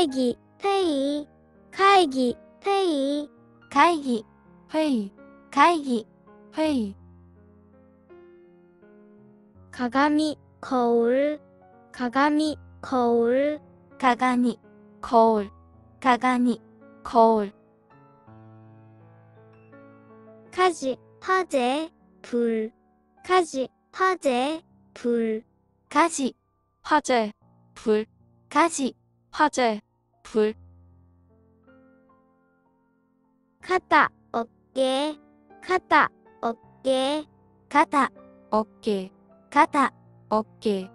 会議、会議、会議、会議、会議、会議、会議、会議。鏡、거울、鏡、거울、鏡、거울、鏡、거울。火事、화재、불、火事、화재、불、火事、화재、불、火事、화재、불。肩、어깨、肩、어깨、肩、어깨、肩、어깨。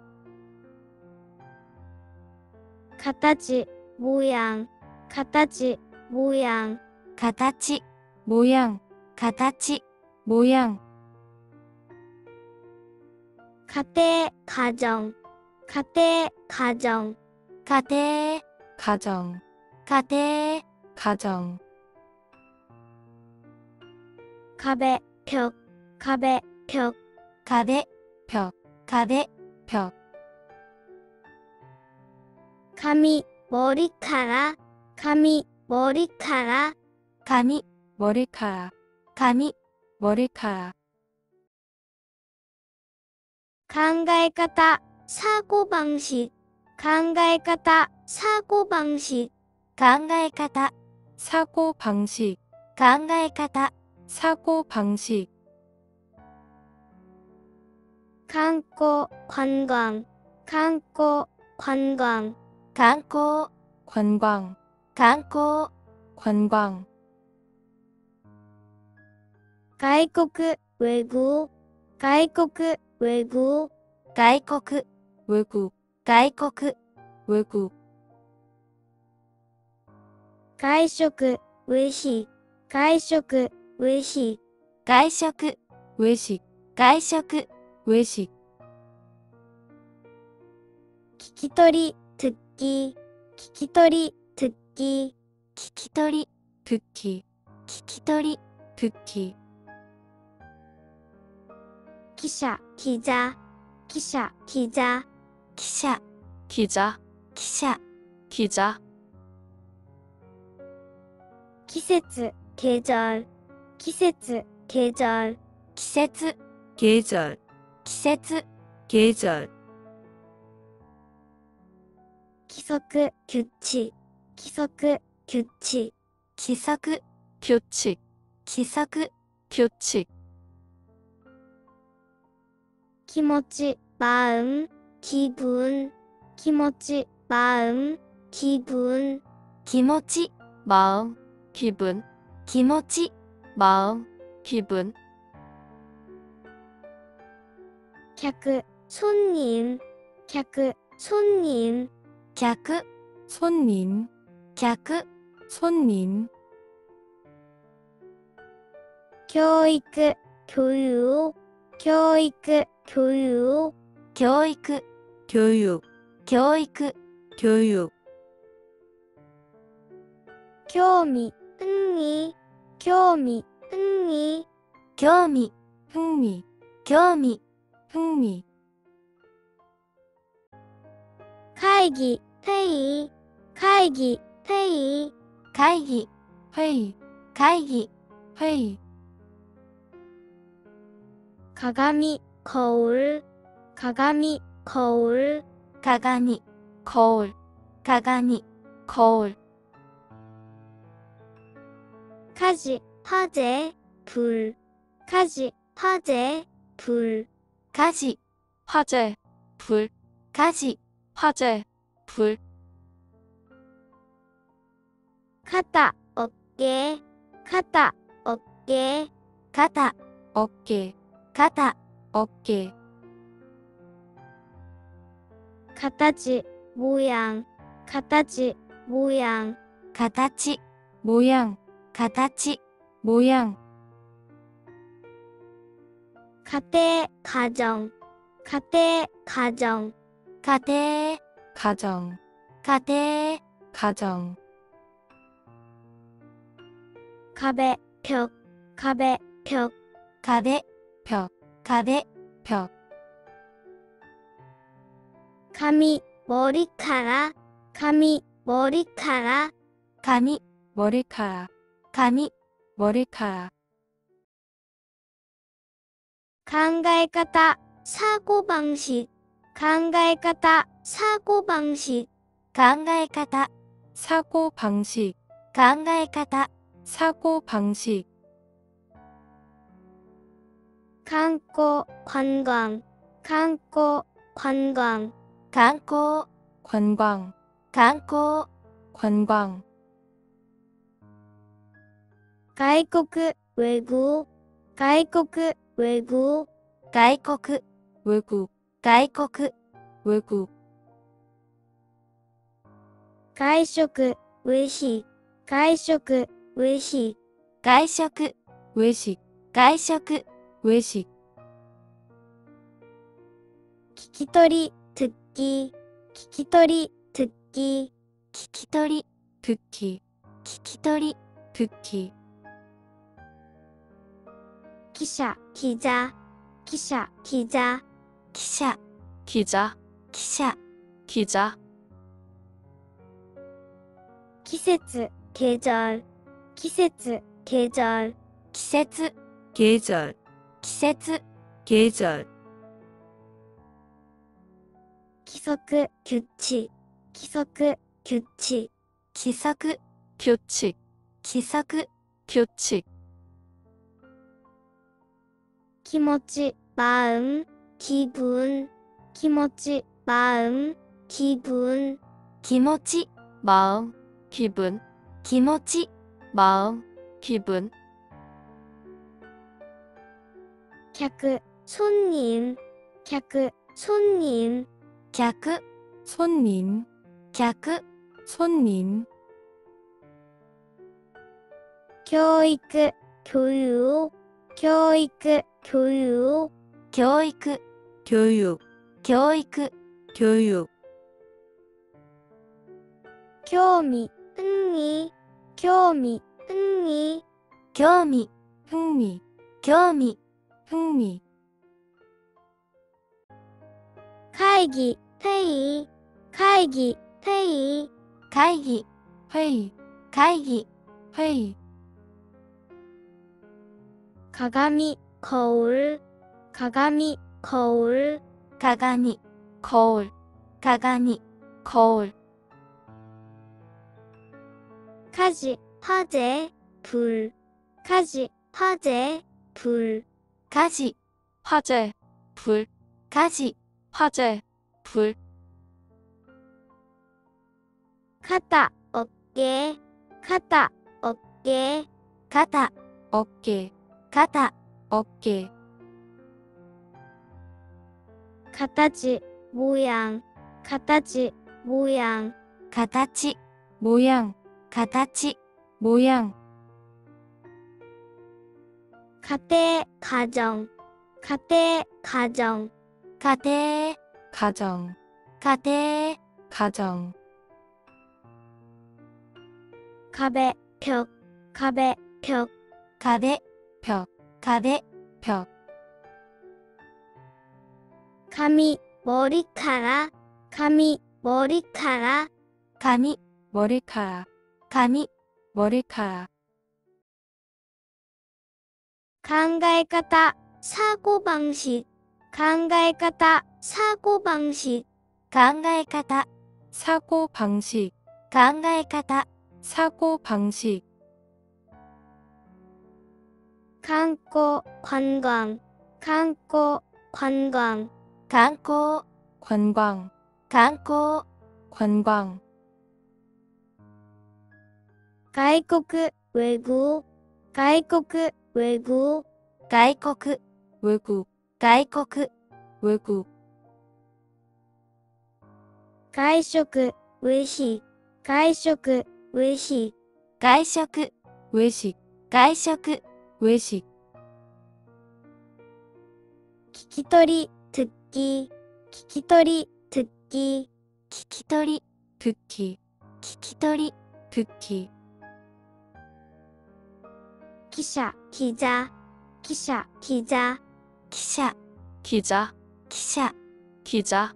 形、모양、形、모양、形、모양、形、모양。家庭、가정、家庭、가정、家庭、가정、家庭、가정。壁、벽、壁、벽、壁、벽、壁、벽。髪、머리카락、髪、머리카락、髪、머리카락、髪、머리카락。考え方、사고방식、考え方、사고방식、考え方、사고방식、考え方、사고방식。観光、관광、観光、관광、観光、관광、観光、관광。外国、외국、外国、외국、外国、외국、外国、외국。外食、외식、外食、외식、外食、외식、外食、외식。聞き取り、듣기、聞き取り、듣기、聞き取り、듣기、聞き取り、듣기。記者、記者、記者、記者、記者、記者、記者、記者。季節、계절、季節、계절、季節、계절、季節、계절。規則、규칙、規則、규칙、規則、규칙、規則、규칙。気持ち、마음、気分、気持ち、마음、気分、気持ち、마음、気分、気持ち、마음、気分。客、손님、客、손님、客、손님、客、손님。教育、교육、教育、교육、教育、教育、教育、教育。興味、흥미、興味、흥미、興味、흥미、興味、흥미。会議、회의、会議、회의、会議、会議、会議、会議。鏡、거울、鏡、거울、鏡、거울、鏡、거울。火事、화재、불、火事、화재、불、火事、화재、불、火事、화재、불。肩、어깨、肩、어깨、肩、어깨、肩、어깨。形、모양、形、모양、形、모양、形、모양。家庭、가정、家庭、가정、家庭、가정、家庭、가정。壁、벽、壁、벽、壁、벽、壁、벽。髪、머리카락、髪、 머리카락, 髪 머리카락, 髪 머리카락, 考え方、사고방식, 考え方、사고방식, 考え方 사고 방식, 考え方 사고 방식, 観光、관광, 観光、관광, 観光 관광, 観光 관광, 外国、외국, 外国、외국, 外国 외국, 外国 외국, 外食、외식, 外食、외식, 外食 외식, 外食 외식, 聞き取り、듣기, 聞き取り、듣기, 聞き取り 듣기, 聞き取り 듣기, 記者、記者、記者、記者, 記者 기자, 記者 기자, 季節、계절, 季節、계절, 季節 계절, 季節 계절, 規則、규칙, 規則、규칙, 規則 규칙, 規則 규칙, 気持ち、마음, 기분, 気持ち、마음, 기분, 気持ち 마음, 기분, 気持ち 마음, 기분, 客、손님, 客、손님, 客 손님, 客 손님, 教育、교육, 교육, 교육, 教育 교육, 教育 교육, 興味、흥미, 興味、흥미, 興味 흥미, 興味 흥미, 会議、회의, 会議、회의, 会議 회의, 会議 회의, 鏡、거울, 鏡、거울, 鏡 거울, 鏡 거울, 火事、화재, 불, 火事、화재, 불, 火事 화재, 불, 火事 화재, 불, 肩、어깨, 肩、어깨, 肩 어깨, 肩 어깨, 形、모양, 形、모양, 形 모양, 形 모양, 家庭、가정, 家庭、가정, 家庭 가정, 家庭 가정, 壁、벽, 壁、벽, 壁 벽, 壁 벽,髪、머리카락,髪、머리카락, 髪 머리카락, 髪 머리카락, 考え方、사고방식, 考え方、사고방식, 考え方 사고 방식, 考え方 사고 방식, 観光、관광, 観光、관광, 観光 관광, 観光 관광, 外国、외국, 外国、외국, 外国 외국, 外国 외국, 外食、외식, 外食、외식, 外食 외식, 外食 외식, 聞き取り、듣기, 聞き取り、듣기, 聞き取り 듣기, 聞き取り 듣기, 記者、記者、記者、記者, 記者 기자, 記者 기자,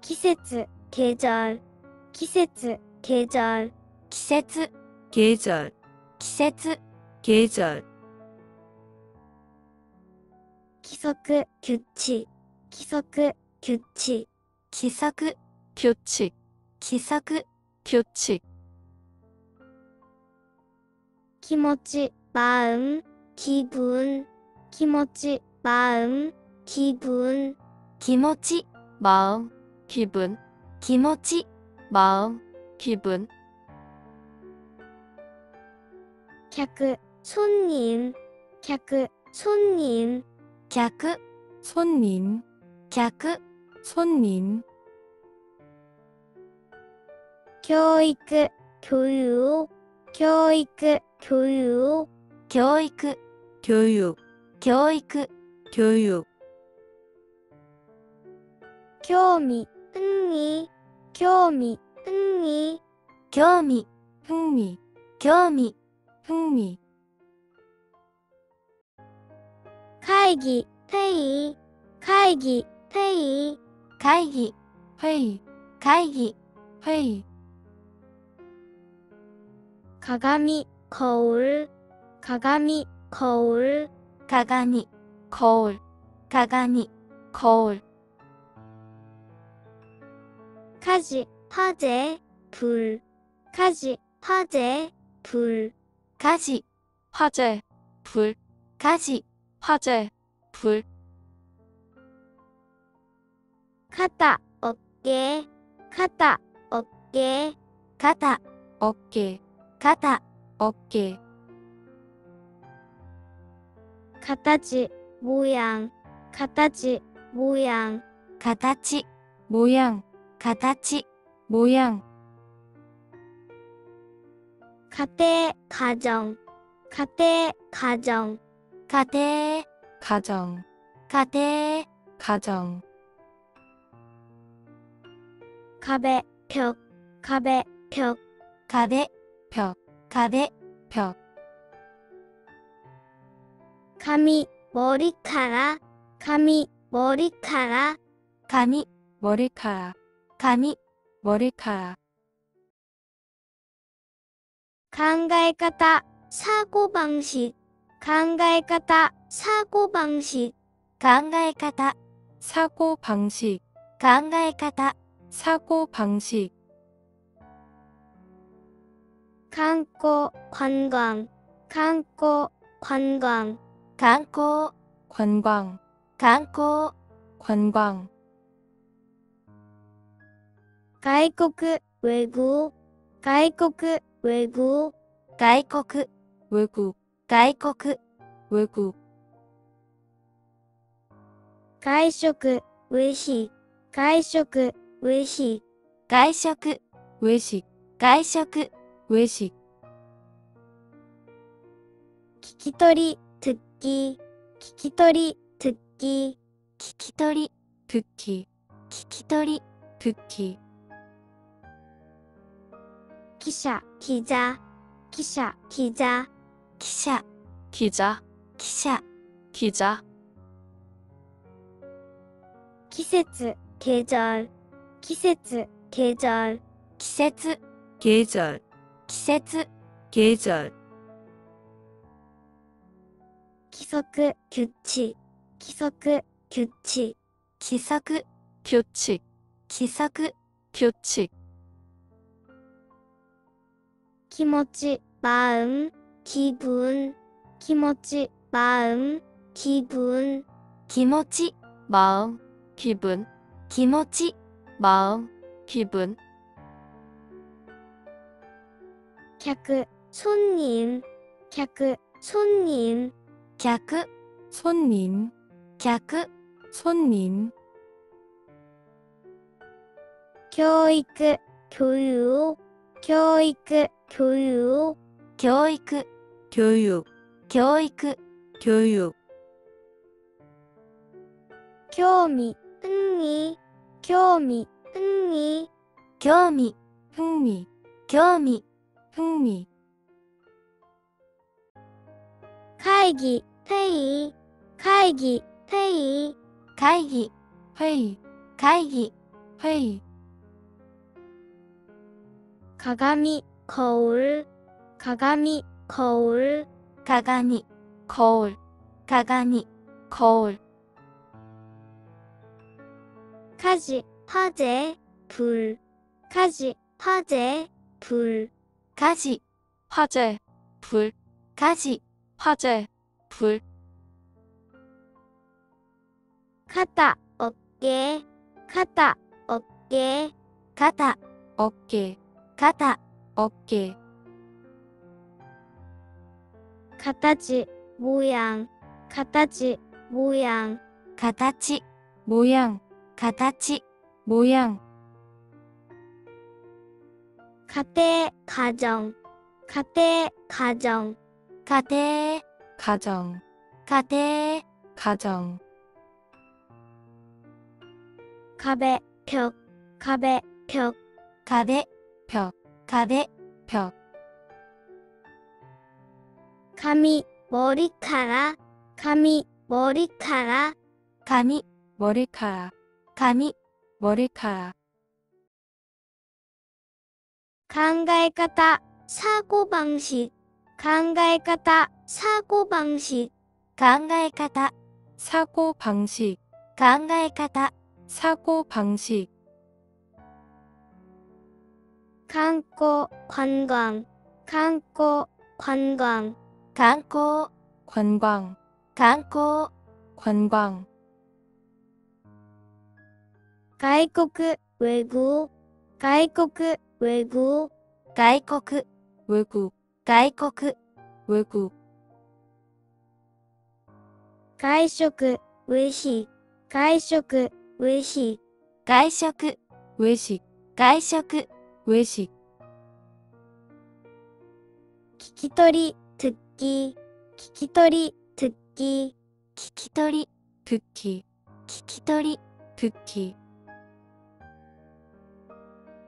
季節、 계절, 季節, 계절, 季節 계절, 季節 계절, 規則, 규칙, 規則, 규칙, 規則 규칙, 規則 규칙, 気持ち, 마음, 기분, 気持ち, 마음, 기분, 気持ち 마음, 기분, 気持ち 마음, 기분, 客, 손님, 客, 손님, 客 손님, 客 손님, 教育, 교육, 교육, 교육, 教育 교육, 教育 교육, 興味, 흥미, 興味, 흥미, 興味 흥미, 興味 흥미, 会議, 회의, 会議, 회의, 会議 회의, 会議 회의, 鏡, 거울,鏡, 거울, 鏡 거울, 鏡 거울, 火事, 화재, 불, 火事, 화재, 불, 火事 화재, 불, 火事 화재, 불, 肩, 어깨,肩, 어깨, 肩 어깨, 肩 어깨, 形, 모양, 形, 모양, 形 모양, 形 모양, 家庭, 가정,家庭, 가정, 家庭 가정, 家庭 가정,壁, 벽,壁, 벽, 壁 벽, 壁 벽,髪, 머리카락,髪, 머리카락, 髪 머리카락, 髪 머리카락, 考え方, 사고방식, 考え方, 사고방식, 考え方 사고 방식, 考え方 사고 방식, 観光, 관광, 観光, 관광, 観光 관광, 観光 관광, 外国, 외국, 外国, 외국, 外国 외국, 外国 외국, 外食, 외식, 外食, 외식, 外食 외식, 外食 외식, 聞き取り, 듣기, 聞き取り, 듣기, 聞き取り 듣기, 聞き取り 듣기, 記者, 기자, 기자, 기자, 記者 기자, 記者 기자, 季節, 계절, 季節, 계절, 季節 계절, 季節 계절, 規則, 규칙, 規則, 규칙, 規則 규칙, 規則 규칙, 気持ち, 마음, 기분, 気持ち, 마음, 기분, 気持ち 마음, 기분, 気持ち 마음, 기분, 客, 손님, 客, 손님, 客 손님, 客 손님, 教育, 교육, 교육, 교육, 教育 교육, 教育 교육, 興味, 흥미, 興味, 흥미, 興味 흥미, 興味 흥미, 会議, 회의, 会議, 회의, 会議 회의, 会議 회의, 鏡、거울,鏡, 거울, 가가니, 거울, 가가니, 거울, 火事、화재, 불, 火事、화재, 불, 가지, 화재, 불, 가지, 화재, 불,肩、어깨,肩, 어깨, 가다, 어깨, 가다, 어깨,形, 모양,形, 모양, 가다치, 모양, 가다치, 모양, 가대, 가정, 가대, 가정, 가대, 가정, 가대, 가정, 가배, 벽, 가배, 벽, 가배, 벽, 가배, 벽, 감이, 머리카락, 감이, 머리카락, 감이, 머리카락, 감이, 머리카락, 考え方、사고방식, 考え方、사고방식, 考え方、 사고 방식, 考え方、 사고 방식, 観光、관광, 観光、관광, 観光、 관광, 観光、 관광, 外国、외국, 外国、외국, 外国、 외국, 外国、 외국, 外食、외식, 外食、외식, 外食、 외식, 外食、 외식, 聞き取り、듣기, 聞き取り、듣기, 聞き取り、 듣기, 聞き取り、 듣기,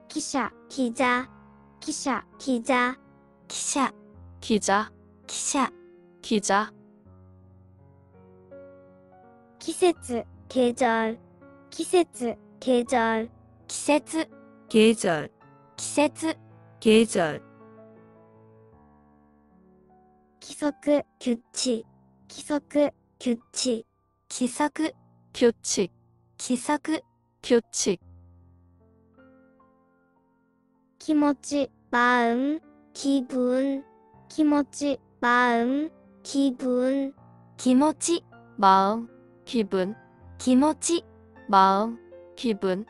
記者、記者, 記者、記者, 記者、 기자, 記者、 기자, 季節、계절, 季節、계절, 季節、 계절, 季節、 계절, 規則、규칙, 規則、규칙, 規則、 규칙, 規則、 규칙, 気持ち、마음, 기분, 気持ち、마음, 기분, 気持ち、 마음, 기분, 気持ち、 마음, 기분,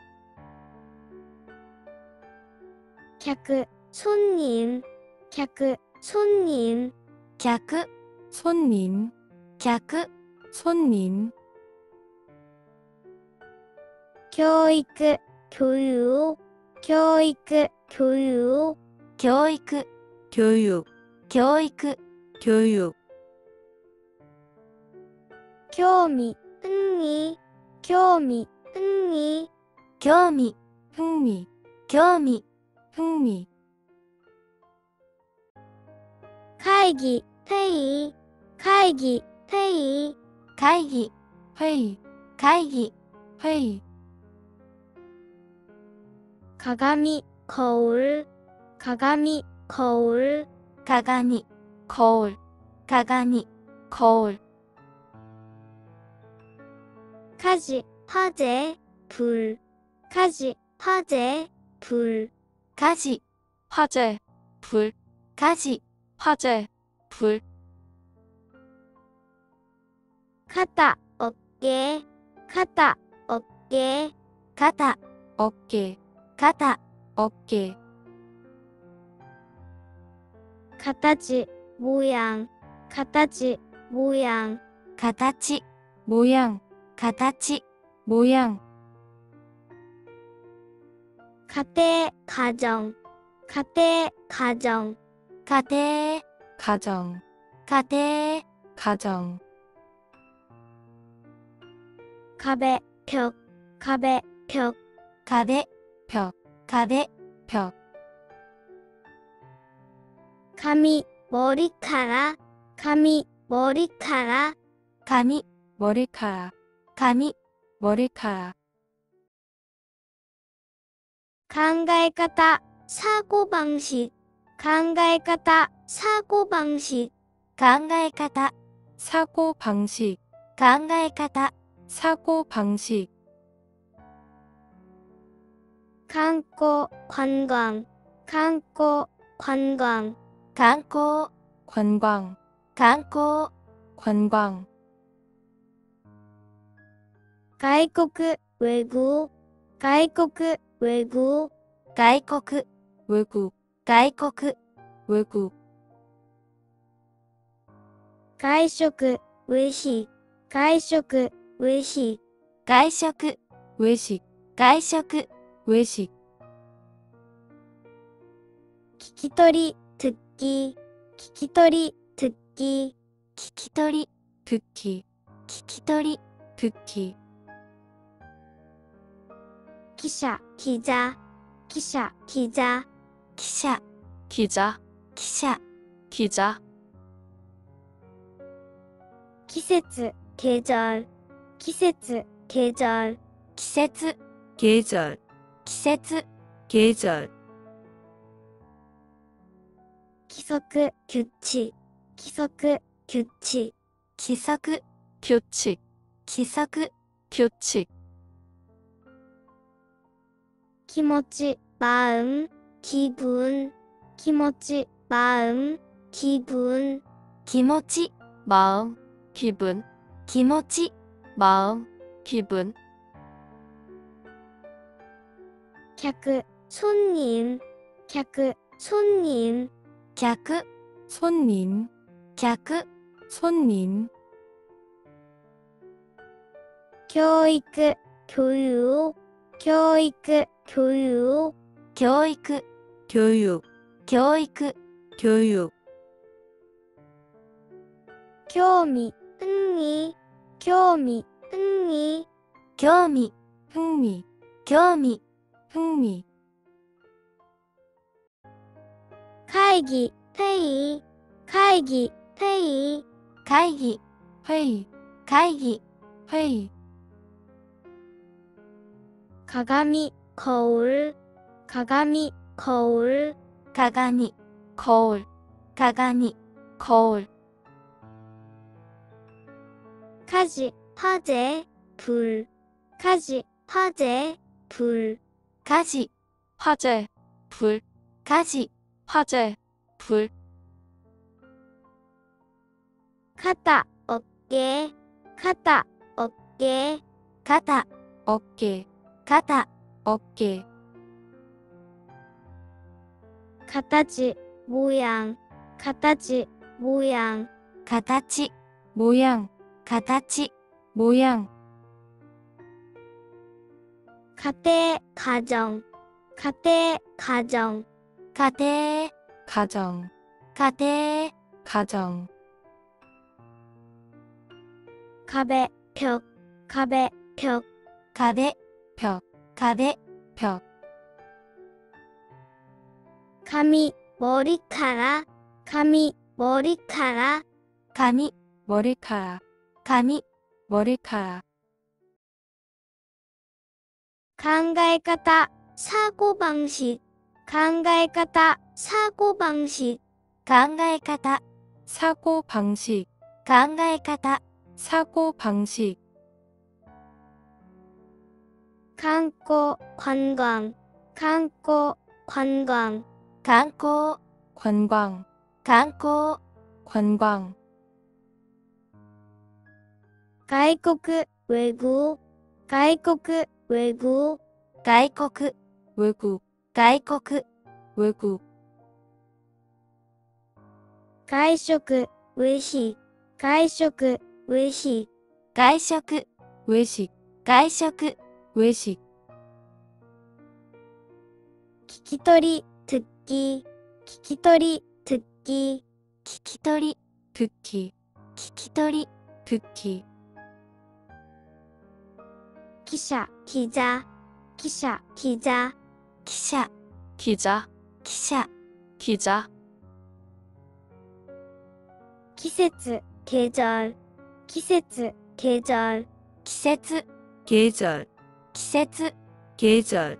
客、손님, 客、손님, 客、 손님, 客、 손님, 教育、교육, 교육, 교육, 教育、 교육, 教育、 교육, 興味、흥미, 興味、흥미, 興味、 흥미, 興味、 흥미, 会議、회의, 会議、회의, 会議、 회의, 会議、 회의, 鏡、거울, 鏡、거울, 鏡、 거울, 鏡、 거울, 火事、화재, 불, 火事、화재, 불, 火事、 화재, 불, 火事、 화재, 불, 肩、어깨, 肩、어깨, 肩、 어깨, 肩、 어깨, 形、모양, 形、모양, 形、 모양, 形、 모양, 家庭、가정, 家庭、가정, 家庭、 가정, 家庭、 가정, 壁、벽, 壁、벽, 壁、 벽, 壁、 벽,髪、머리카락,髪、머리카락, 髪、 머리카락, 髪、 머리카락, 考え方、 사고방식, 考え方, 사고방식, 考え方 사고 방식, 考え方 사고 방식, 観光, 관광, 観光, 관광, 観光 관광, 観光 관광, 外国, 외국, 外国, 외국, 外国 외국, 外国 외국, 外食, 외식, 外食, 외식, 外食 외식, 外食 외식, 聞き取り, 듣기, 聞き取り, 듣기, 聞き取り 듣기, 聞き取り 듣기, 記者, 기자, 記者, 기자, 記者 기자, 記者 기자, 季節, 계절, 季節, 계절, 季節 계절, 季節 계절, 規則, 규칙, 規則, 규칙, 規則 규칙, 規則 규칙, 気持ち, 마음, 기분, 気持ち, 마음, 기분, 気持ち 마음, 기분, 気持ち 마음, 기분, 客, 손님, 客, 손님, 客 손님, 客 손님, 教育, 교육, 교육, 교육, 教育 교육, 教育 교육, 興味, 흥미, 興味, 흥미, 興味 흥미, 興味 흥미, 会議, 회의, 会議, 회의, 会議 회의, 会議 회의, 鏡, 거울,鏡, 거울, 鏡 거울, 鏡 거울, 火事, 화재, 불, 火事, 화재, 불, 火事 화재, 불, 火事 화재, 불, 肩, 어깨,肩, 어깨, 肩 어깨, 肩 어깨, 形, 모양, 形, 모양, 形 모양, 形 모양, 家庭, 가정,家庭, 가정, 家庭 가정, 家庭 가정, 壁, 벽,壁, 벽, 壁 벽, 壁 벽,髪, 머리카락,髪, 머리카락, 髪 머리카락, 髪 머리카락, 考え方, 사고방식, 考え方, 사고방식, 考え方 사고 방식, 考え方 사고 방식, 観光, 관광, 観光, 관광, 観光 관광, 観光 관광, 外国, 외국,外国, 외국, 外国 외국, 外国 외국, 外食, 외식, 外食, 외식, 外食 외식, 外食 외식, 聞き取り, 듣기, 聞き取り, 듣기, 聞き取り 듣기, 聞き取り 듣기, 記者, 기자, 記者, 기자, 記者 기자, 記者 기자, 季節, 계절, 季節, 계절, 季節 계절, 季節 계절,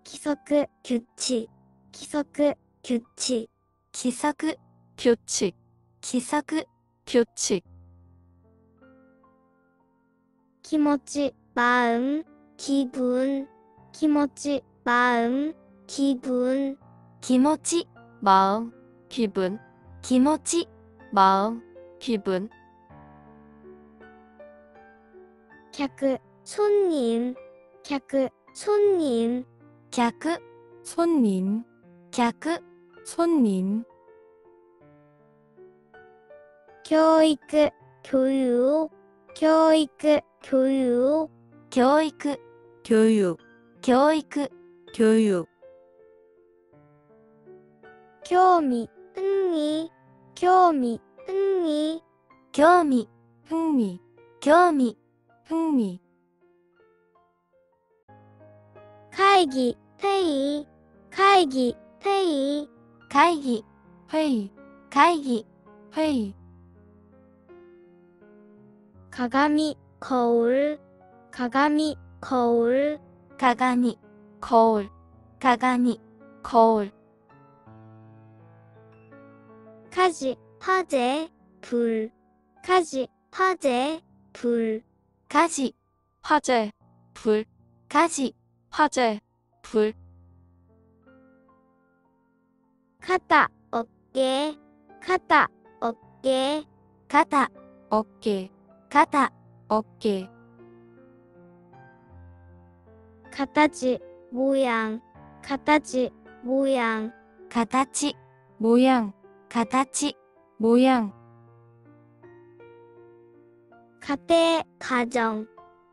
規則규칙規則규칙規則 규칙, 規則 규칙, 気持ち 마음 기분 気持ち 마음 기분 気持ち 마음, 기분, 気持ち 마음, 기분, 客 손님 客 손님 客 손님, 客 손님, 教育 교육 교육 교육 教育 교육, 教育 교육, 興味 흥미 興味 흥미 興味 흥미, 興味 흥미, 会議회의会議회의 会議 회의, 会議 회의, 鏡 거울鏡 거울 鏡 거울, 鏡 거울, 火事 화재 불 火事 화재 불 火事 화재, 불, 火事 화재, 불, 肩 어깨肩 어깨 肩 어깨, 肩 어깨, 形 모양 形 모양 形 모양, 形 모양, 家庭가정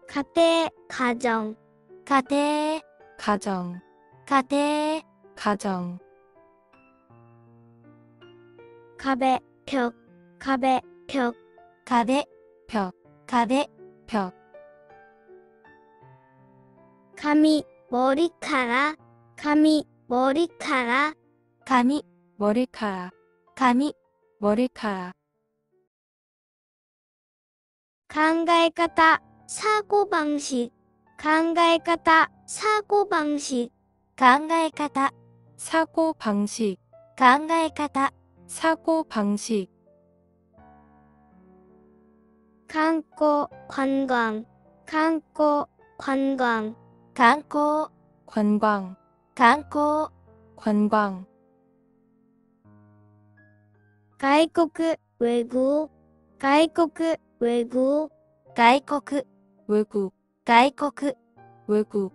家庭가정 家庭 가정, 家庭 가정,壁벽壁벽 壁 벽, 壁 벽,髪 머리카락髪 머리카락 髪 머리카락, 髪 머리카락, 考え方 사고방식 考え方 사고방식 考え方 사고방식, 考え方 사고방식, 観光 관광 観光 관광 観光 관광, 観光 관광, 外国 외국 外国 외국 外国 외국, 外国 외국,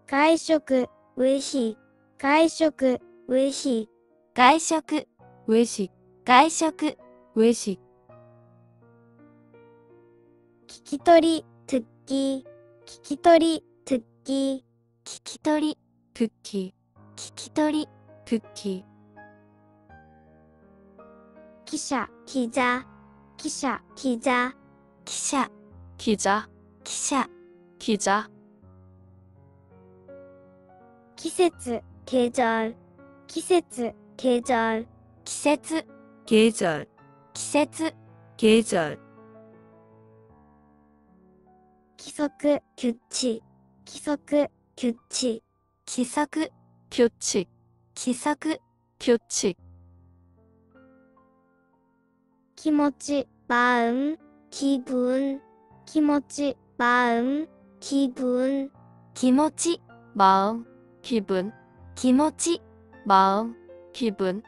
外食 외식 外食 외식 外食 외식, 外食 외식, 聞き取り 듣기 聞き取り 듣기 聞き取り 듣기, 聞き取り 듣기, 記者 기자 記者 기자 記者 기자, 記者 기자, 季節 계절 季節 계절 季節 계절, 季節 계절, 規則 규칙 規則 규칙 規則 규칙, 規則 규칙, 気持ち 마음 기분 気持ち 마음 기분 気持ち 마음, 기분, 気持ち 마음, 기분,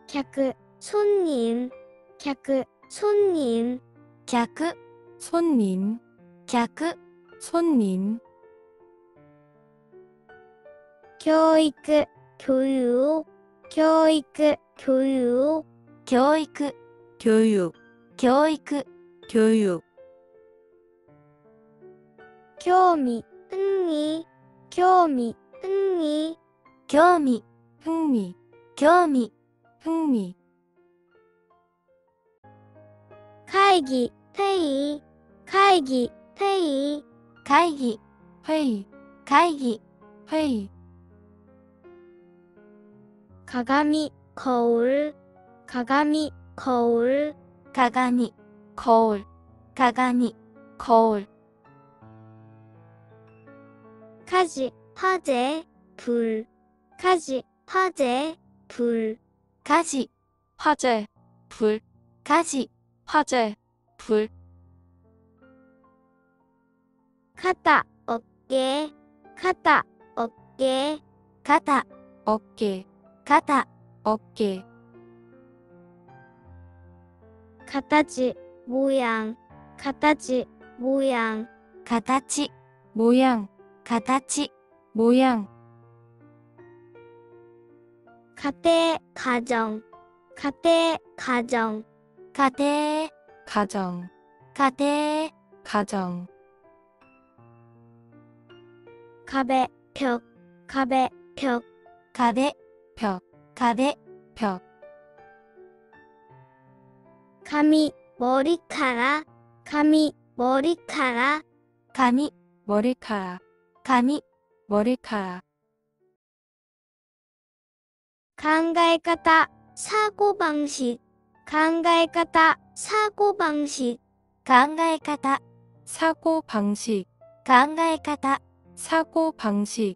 客 손님 客 손님 客 손님, 客 손님, 教育 교육教育 교육 教育 교육, 教育 교육, 興味 흥미 興味 흥미 興味 흥미, 興味 흥미, 会議 회의 会議 회의 会議 회의, 会議 회의, 鏡 거울 鏡 거울 鏡 거울, 鏡 거울, 가지, 화재, 불. 가지, 화재, 불. 火事 화재, 불, 火事 화재, 불,肩, 어깨,肩, 어깨. 肩 어깨, 肩 어깨, 가다지, 모양, 가다지, 모양. 形 모양 形 모양 가대, 가정, 가대, 가정.家庭 가정, 家庭 가정, 가배, 벽, 가배, 벽. 壁 벽, 壁 벽, 감이, 머리카락, 감이, 머리카락. 髪 머리카락, 髪 머리카락,考え方, 사고방식, 考え方, 사고방식. 考え方 사고 방식, 考え方 사고 방식,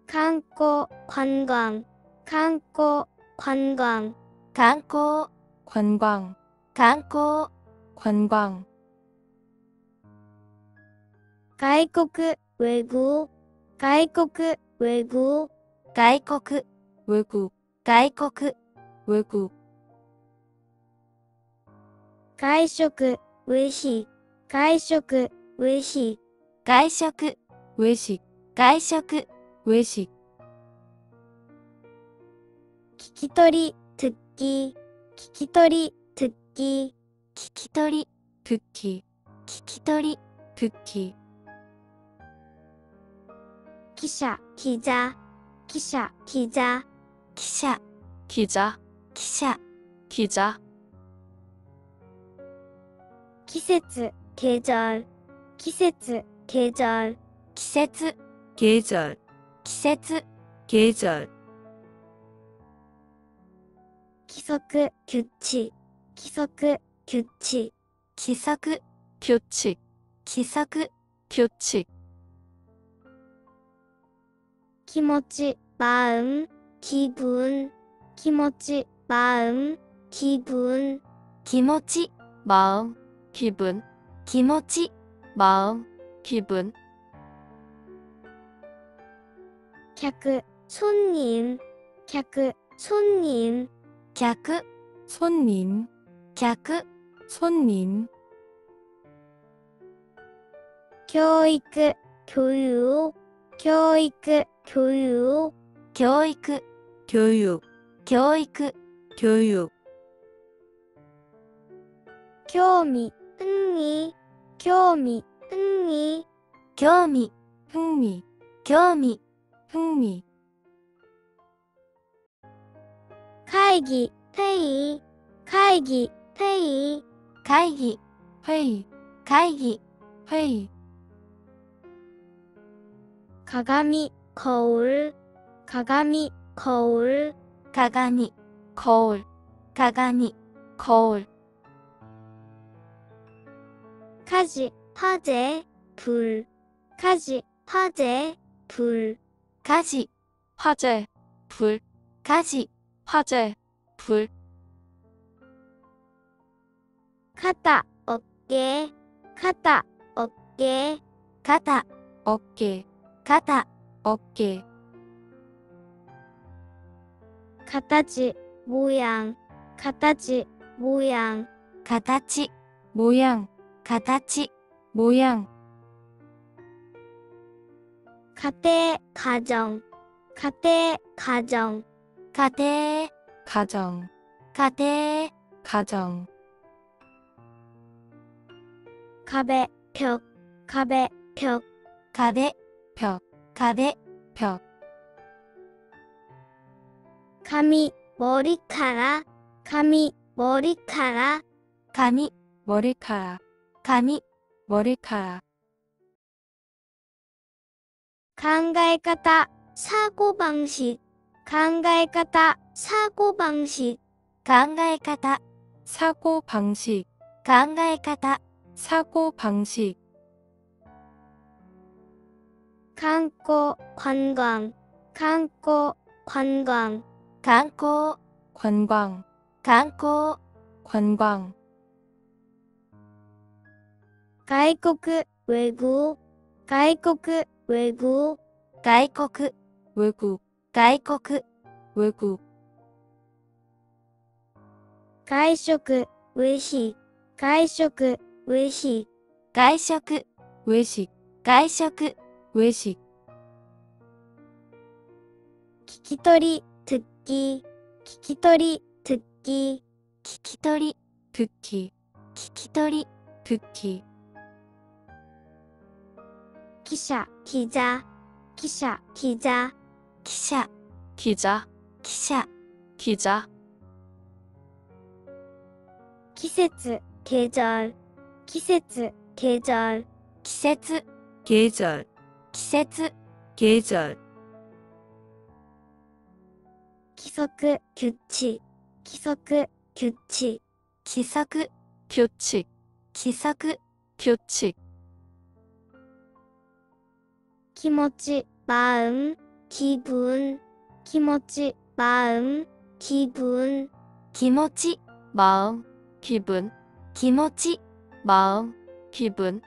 観光, 관광, 観光, 관광. 観光 관광, 観光 관광,外国, 외국,外国, 외국. 外国 외국, 外国 외국,外食, 외식, 外食, 외식. 外食 외식, 外食 외식, 聞き取り, 듣기, 聞き取り, 듣기. 聞き取り 듣기, 聞き取り 듣기, 기자, 기자, 기자, 기자. 記者 기자, 記者 기자,季節, 계절, 季節, 계절. 季節 계절, 季節 계절, 기석, 규칙, 기석, 규칙. 規則 규칙, 規則 규칙, 기모치, 마음, 기분. 기모치, 마음, 기분. 気持ち 마음, 기분, 気持ち 마음, 기분, 객, 손님, 객, 손님. 客 손님, 客 손님, 교육, 교육, 교육, 교육. 教育 교육, 教育 교육, 교미, 흥미, 교미, 흥미. 興味 흥미, 興味 흥미,会議, 회의,会議, 회의. 会議 회의, 会議 회의,鏡, 거울,鏡, 거울. 鏡 거울, 鏡 거울, 가지, 화재, 불. 가지, 화재, 불. 火事 화재, 불, 火事 화재, 불,肩, 어깨,肩, 어깨. 肩 어깨, 肩 어깨, 가다지, 모양, 가다지, 모양. 形 모양, 形 모양, 가대, 가정, 가대, 가정. 家庭 가정, 家庭 가정, 가배, 벽, 가배, 벽. 壁 벽, 壁 벽, 감이, 머리카락, 감이, 머리카락. 髪 머리카락, 髪 머리카락, 考え方, 사고방식, 考え方, 사고방식. 考え方 사고 방식, 考え方 사고 방식, 観光관광観光관광 観光 관광, 観光 관광, 外国외국外国외국 外国 외국, 外国 외국, 外食외식外食외식 外食 외식, 外食 외식, 聞き取り듣기聞き取り듣기 聞き取り 듣기, 聞き取り 듣기, 記者기자記者기자 記者 기자, 記者 기자, 季節계절季節계절 季節 계절, 季節 계절, 規則규칙規則규칙 規則 규칙, 規則 규칙, 気持ち마음 기분気持ち마음 기분 気持ち 마음, 기분, 気持ち 마음, 기분,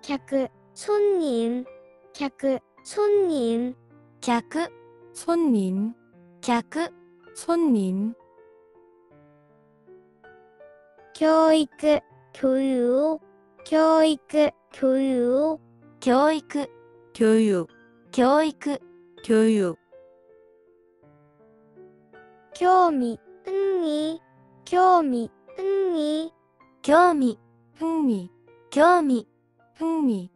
客손님客손님 客 손님, 客 손님, 教育교육 교육 교육 教育 교육, 教育 교육, 興味흥미興味흥미 興味 흥미, 興味 흥미,